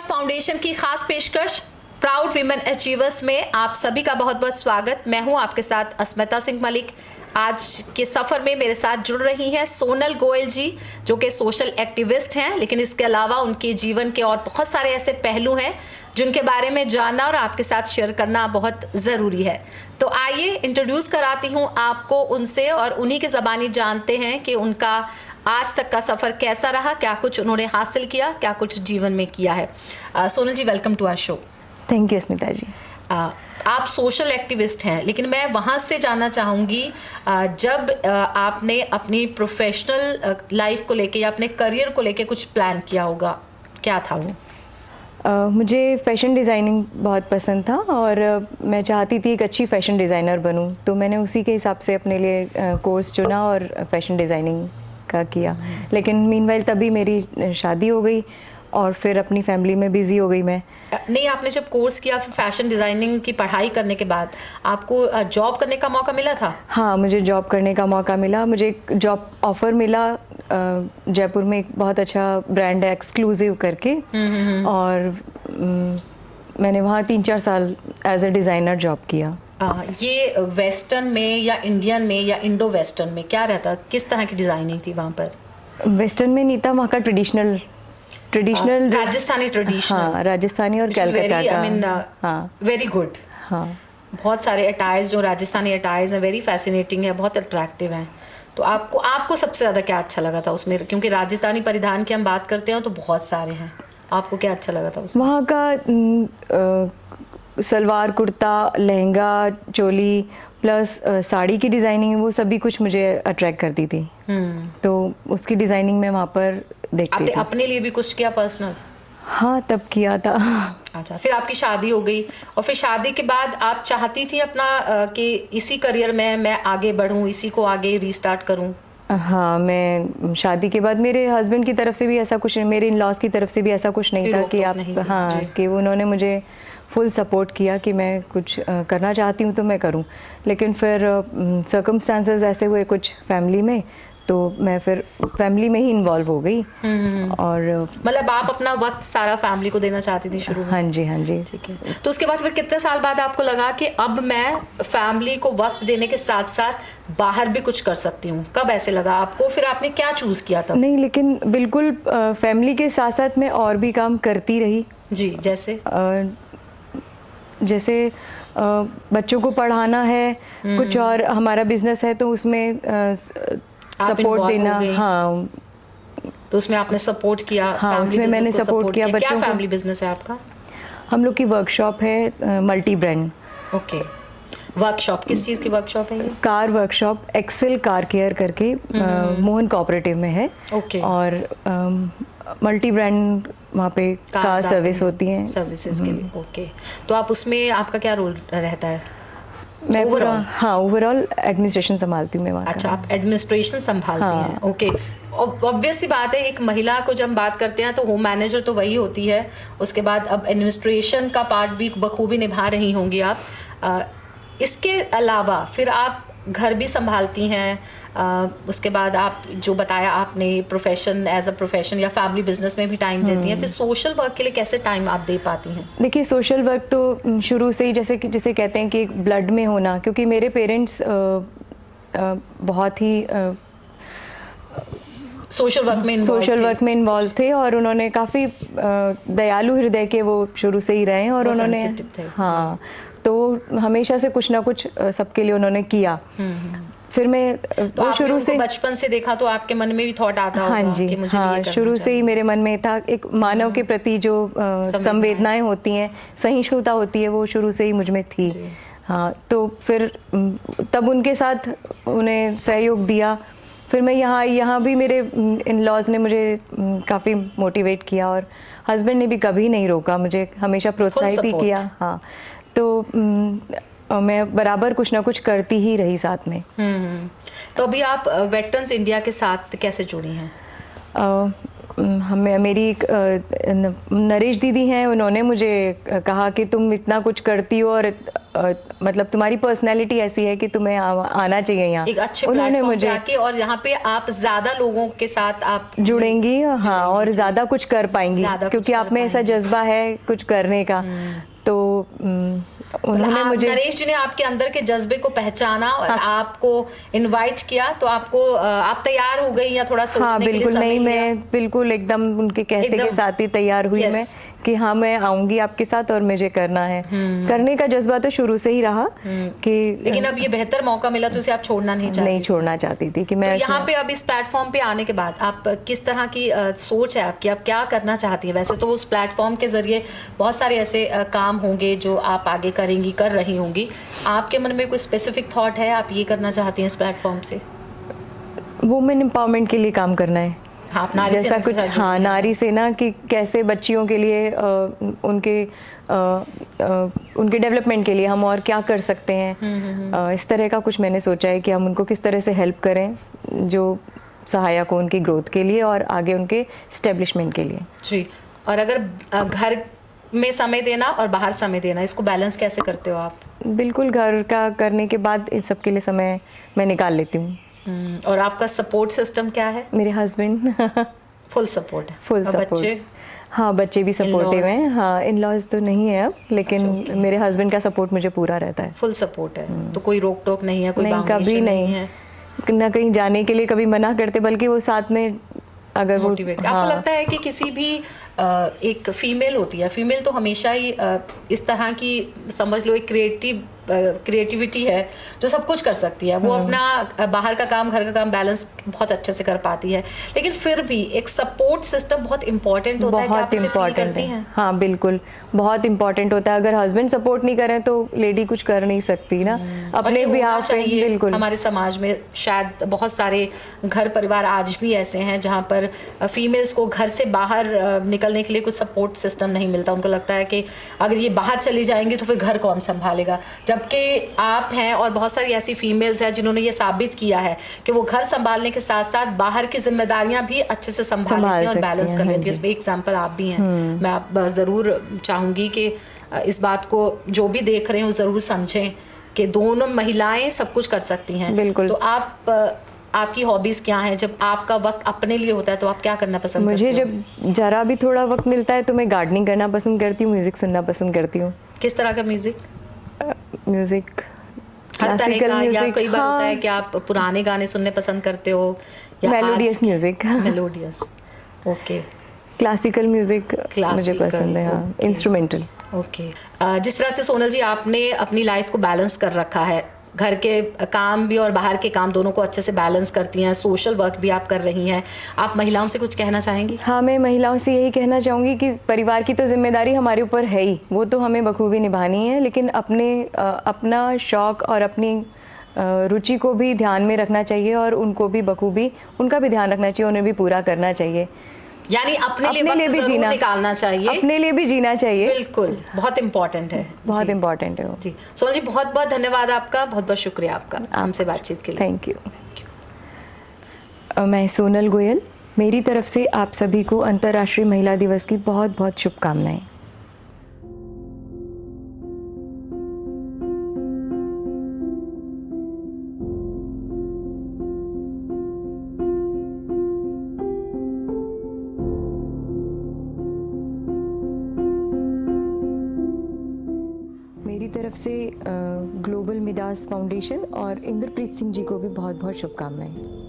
विकास foundation की खास पेशकश प्राउड वीमेन अचीवर्स में आप सभी का बहुत बहुत स्वागत। मैं हूं आपके साथ अस्मिता सिंह मलिक। आज के सफ़र में मेरे साथ जुड़ रही हैं सोनल गोयल जी, जो कि सोशल एक्टिविस्ट हैं, लेकिन इसके अलावा उनके जीवन के और बहुत सारे ऐसे पहलू हैं जिनके बारे में जानना और आपके साथ शेयर करना बहुत ज़रूरी है। तो आइए इंट्रोड्यूस कराती हूँ आपको उनसे और उन्हीं की ज़बानी जानते हैं कि उनका आज तक का सफ़र कैसा रहा, क्या कुछ उन्होंने हासिल किया, क्या कुछ जीवन में किया है। Sonal ji, welcome to our show. Thank you Smita ji. आप सोशल एक्टिविस्ट हैं, लेकिन मैं वहाँ से जानना चाहूँगी, जब आपने अपनी प्रोफेशनल लाइफ को लेके या अपने करियर को लेके कुछ प्लान किया होगा, क्या था वो? मुझे फ़ैशन डिज़ाइनिंग बहुत पसंद था और मैं चाहती थी एक अच्छी फ़ैशन डिज़ाइनर बनूं, तो मैंने उसी के हिसाब से अपने लिए कोर्स चुना और फ़ैशन डिज़ाइनिंग का किया। लेकिन मीनवाइल तभी मेरी शादी हो गई और फिर अपनी फैमिली में बिज़ी हो गई मैं। नहीं, आपने जब कोर्स किया फिर फैशन डिज़ाइनिंग की पढ़ाई करने के बाद आपको जॉब करने का मौका मिला था? हाँ, मुझे जॉब करने का मौका मिला। मुझे एक जॉब ऑफ़र मिला जयपुर में, एक बहुत अच्छा ब्रांड है एक्सक्लूसिव करके, और मैंने वहाँ 3-4 साल एज ए डिज़ाइनर जॉब किया। ये वेस्टर्न में या इंडियन में या इंडो वेस्टर्न में क्या रहता, किस तरह की डिज़ाइनिंग थी वहाँ पर? वेस्टर्न में नहीं था, वहाँ का ट्रेडिशनल राजस्थानी ट्रेडिशनल। हाँ, राजस्थानी और कलकत्ता का। हाँ, वेरी गुड। हाँ, बहुत सारे अटायर्स जो राजस्थानी अटायर्स हैं वेरी फैसिनेटिंग है, बहुत अट्रैक्टिव हैं। तो आपको सबसे ज़्यादा क्या अच्छा लगा था उसमें? क्योंकि राजस्थानी परिधान की हम बात करते हैं तो बहुत सारे हैं, आपको क्या अच्छा लगा था उसमें? वहाँ का सलवार कुर्ता, लहंगा, चोली प्लस साड़ी की डिज़ाइनिंग, वो सभी कुछ मुझे अट्रैक्ट करती थी। तो उसकी डिज़ाइनिंग मैं वहाँ पर देखती थी। अपने लिए भी कुछ किया पर्सनल? हाँ, तब किया था। अच्छा, फिर आपकी शादी हो गई और फिर शादी के बाद आप चाहती थी अपना कि इसी करियर में मैं आगे बढ़ूँ, इसी को आगे रीस्टार्ट करूँ? हाँ, मैं शादी के बाद मेरे हस्बैंड की तरफ से भी ऐसा कुछ, मेरे इन लॉज की तरफ से भी ऐसा कुछ नहीं था कि आप, हाँ, कि उन्होंने मुझे फुल सपोर्ट किया कि मैं कुछ करना चाहती हूँ तो मैं करूँ। लेकिन फिर सर्कमस्टांसेस ऐसे हुए कुछ फैमिली में, तो मैं फिर फैमिली में ही इन्वॉल्व हो गई। और मतलब आप अपना वक्त सारा फैमिली को देना चाहती थी शुरू में? हाँ जी, हाँ जी। ठीक है। तो उसके बाद फिर कितने साल बाद आपको लगा कि अब मैं फैमिली को वक्त देने के साथ साथ बाहर भी कुछ कर सकती हूँ? कब ऐसे लगा आपको? फिर आपने क्या चूज़ किया तब? नहीं, लेकिन बिल्कुल फैमिली के साथ साथ मैं और भी काम करती रही। जी, जैसे बच्चों को पढ़ाना है, कुछ और हमारा बिजनेस है तो उसमें सपोर्ट देना। हाँ, तो उसमें आपने सपोर्ट किया? हाँ, उसमें मैंने सपोर्ट किया बच्चों को। क्या फैमिली बिजनेस है आपका? हम लोग की वर्कशॉप है, मल्टी ब्रांड। ओके, वर्कशॉप किस चीज़ की वर्कशॉप है ये? Car workshop, Excel car care करके मोहन कोऑपरेटिव में है। ओके। और मल्टी ब्रांड वहाँ पे कार सर्विस होती है, सर्विसेज के लिए। ओके, तो आप उसमें आपका क्या रोल रहता है? मैं ओवरऑल एडमिनिस्ट्रेशन संभालती हूँ मैं वहाँ। अच्छा, आप एडमिनिस्ट्रेशन संभालती हैं। ओके, ऑब्वियस सी बात है, एक महिला को जब बात करते हैं तो होम मैनेजर तो वही होती है, उसके बाद अब एडमिनिस्ट्रेशन का पार्ट भी बखूबी निभा रही होंगी आप। इसके अलावा फिर आप घर भी संभालती हैं, उसके बाद आप जो बताया आपने प्रोफेशन, एज अ प्रोफेशन या फैमिली बिजनेस में भी टाइम देती हैं, फिर सोशल वर्क के लिए कैसे टाइम आप दे पाती हैं? देखिए, सोशल वर्क तो शुरू से ही जैसे कहते हैं कि ब्लड में होना, क्योंकि मेरे पेरेंट्स बहुत ही सोशल वर्क में इन्वॉल्व थे और उन्होंने काफ़ी दयालु हृदय के वो शुरू से ही रहे हैं, और उन्होंने, हाँ, तो हमेशा से कुछ ना कुछ सबके लिए उन्होंने किया। फिर मैं तो शुरू से बचपन से देखा तो आपके मन में भी थॉट आता होगा? हाँ जी, कि मुझे हाँ, शुरू से ही मेरे मन में था एक मानव के प्रति जो संवेदनाएं होती हैं, सहिष्णुता होती है, वो शुरू से ही मुझ में थी। हाँ, तो फिर तब उनके साथ उन्हें सहयोग दिया। फिर मैं यहाँ भी मेरे इन लॉज ने मुझे काफ़ी मोटिवेट किया और हस्बैंड ने भी कभी नहीं रोका, मुझे हमेशा प्रोत्साहित ही किया। हाँ, तो मैं बराबर कुछ ना कुछ करती ही रही साथ में। तो अभी आप वेटरन्स इंडिया के साथ कैसे जुड़ी हैं? मेरी एक नरेश दीदी हैं, उन्होंने मुझे कहा कि तुम इतना कुछ करती हो और मतलब तुम्हारी पर्सनैलिटी ऐसी है कि तुम्हें आना चाहिए यहाँ। एक अच्छे प्लेटफॉर्म पे आके, और यहाँ पे आप ज्यादा लोगों के साथ आप जुड़ेंगी, हाँ, और ज्यादा कुछ कर पाएंगी, क्योंकि आप में ऐसा जज्बा है कुछ करने का। तो उन्होंने मुझे, नरेश जी ने आपके अंदर के जज्बे को पहचाना और आपको इनवाइट किया, तो आपको आप तैयार हो गई या थोड़ा सोचने के लिए समय नहीं, लिया? मैं बिल्कुल एकदम उनके कहते के साथ ही तैयार हुई मैं कि हाँ मैं आऊंगी आपके साथ और मुझे करना है। करने का जज्बा तो शुरू से ही रहा कि, लेकिन अब ये बेहतर मौका मिला तो इसे आप छोड़ना नहीं चाहती? नहीं छोड़ना चाहती थी कि मैं। तो यहाँ पे अब इस प्लेटफॉर्म पे आने के बाद आप किस तरह की सोच है आपकी, आप क्या करना चाहती है? वैसे तो उस प्लेटफॉर्म के जरिए बहुत सारे ऐसे काम होंगे जो आप आगे करेंगी, कर रही होंगी। आपके मन में कोई स्पेसिफिक थॉट है, आप ये करना चाहती हैं इस प्लेटफॉर्म से? वुमेन एम्पावरमेंट के लिए काम करना है। हाँ, नारी जैसा कुछ, हाँ, नारी से ना कि कैसे बच्चियों के लिए उनके डेवलपमेंट के लिए हम और क्या कर सकते हैं। इस तरह का कुछ मैंने सोचा है कि हम उनको किस तरह से हेल्प करें जो सहायक हो उनकी ग्रोथ के लिए और आगे उनके स्टेब्लिशमेंट के लिए। जी। और अगर घर में समय देना और बाहर समय देना, इसको बैलेंस कैसे करते हो आप? बिल्कुल, घर का करने के बाद इन सब के लिए समय मैं निकाल लेती हूँ। और आपका सपोर्ट सिस्टम क्या है? मेरे हस्बैंड फुल सपोर्ट है। Full support. बच्चे? हाँ, बच्चे भी सपोर्टिव हैं। हाँ, इन लॉज तो नहीं है अब, लेकिन मेरे हस्बैंड का सपोर्ट मुझे पूरा रहता है। फुल सपोर्ट है, तो कोई रोक टोक नहीं है, कोई नहीं, कभी नहीं है ना, कहीं जाने के लिए कभी मना करते, बल्कि वो साथ में अगर मोटिवेट। आपको लगता है कि किसी भी एक फीमेल होती है, फीमेल तो हमेशा ही इस तरह की, समझ लो, एक क्रिएटिविटी है जो सब कुछ कर सकती है, वो अपना बाहर का काम घर का काम बैलेंस बहुत अच्छे से कर पाती है, लेकिन फिर भी एक सपोर्ट सिस्टम बहुत इंपॉर्टेंट होता है कि आप इसे फील करती हैं? हाँ, बिल्कुल, बहुत इंपॉर्टेंट होता है। अगर हस्बैंड सपोर्ट नहीं करें तो लेडी कुछ कर नहीं सकती ना अपने बिहाव पे। बिल्कुल, हमारे समाज में शायद बहुत सारे घर परिवार आज भी ऐसे हैं जहाँ पर फीमेल्स को घर से बाहर निकलने के लिए कुछ सपोर्ट सिस्टम नहीं मिलता। उनको लगता है कि अगर ये बाहर चली जाएंगी तो फिर घर कौन संभालेगा, जबकि आप हैं और बहुत सारी ऐसी फीमेल्स हैं जिन्होंने ये साबित किया है कि वो घर संभालने के साथ साथ बाहर की जिम्मेदारियां भी अच्छे से संभाल लेती हैं और बैलेंस कर लेती हैं। इसमें एग्जाम्पल आप भी हैं। मैं आप ज़रूर चाहूँगी कि इस बात को जो भी देख रहे हो ज़रूर समझें कि दोनों महिलाएं सब कुछ कर सकती हैं। बिल्कुल। तो आपकी हॉबीज क्या हैं? जब आपका वक्त अपने लिए होता है तो आप क्या करना पसंद करते हो? मुझे जब जरा भी थोड़ा वक्त मिलता है तो मैं गार्डनिंग करना पसंद करती हूँ, म्यूजिक सुनना पसंद करती हूँ। किस तरह का म्यूजिक? म्यूजिक हर तरह का, या कई बार होता है कि आप पुराने गाने सुनने पसंद करते हो या melodious music? Melodious, okay. Classical music मुझे पसंद है, हाँ, इंस्ट्रूमेंटल। ओके। जिस तरह से सोनल जी आपने अपनी लाइफ को बैलेंस कर रखा है, घर के काम भी और बाहर के काम दोनों को अच्छे से बैलेंस करती हैं, सोशल वर्क भी आप कर रही हैं, आप महिलाओं से कुछ कहना चाहेंगी? हाँ, मैं महिलाओं से यही कहना चाहूँगी कि परिवार की तो जिम्मेदारी हमारे ऊपर है ही, वो तो हमें बखूबी निभानी है, लेकिन अपना शौक़ और अपनी रुचि को भी ध्यान में रखना चाहिए और उनको भी बखूबी उनका भी ध्यान रखना चाहिए, उन्हें भी पूरा करना चाहिए। यानी अपने लिए वक्त जरूर निकालना चाहिए, अपने लिए भी जीना चाहिए। बिल्कुल, बहुत इम्पोर्टेंट है, बहुत इम्पोर्टेंट है वो। जी सोनल जी, बहुत बहुत धन्यवाद आपका, बहुत बहुत शुक्रिया आपका हमसे बातचीत के लिए। Thank you. मैं सोनल गोयल, मेरी तरफ से आप सभी को अंतर्राष्ट्रीय महिला दिवस की बहुत बहुत शुभकामनाएं। मेरी तरफ से ग्लोबल मिडास फाउंडेशन और इंद्रप्रीत सिंह जी को भी बहुत बहुत शुभकामनाएं।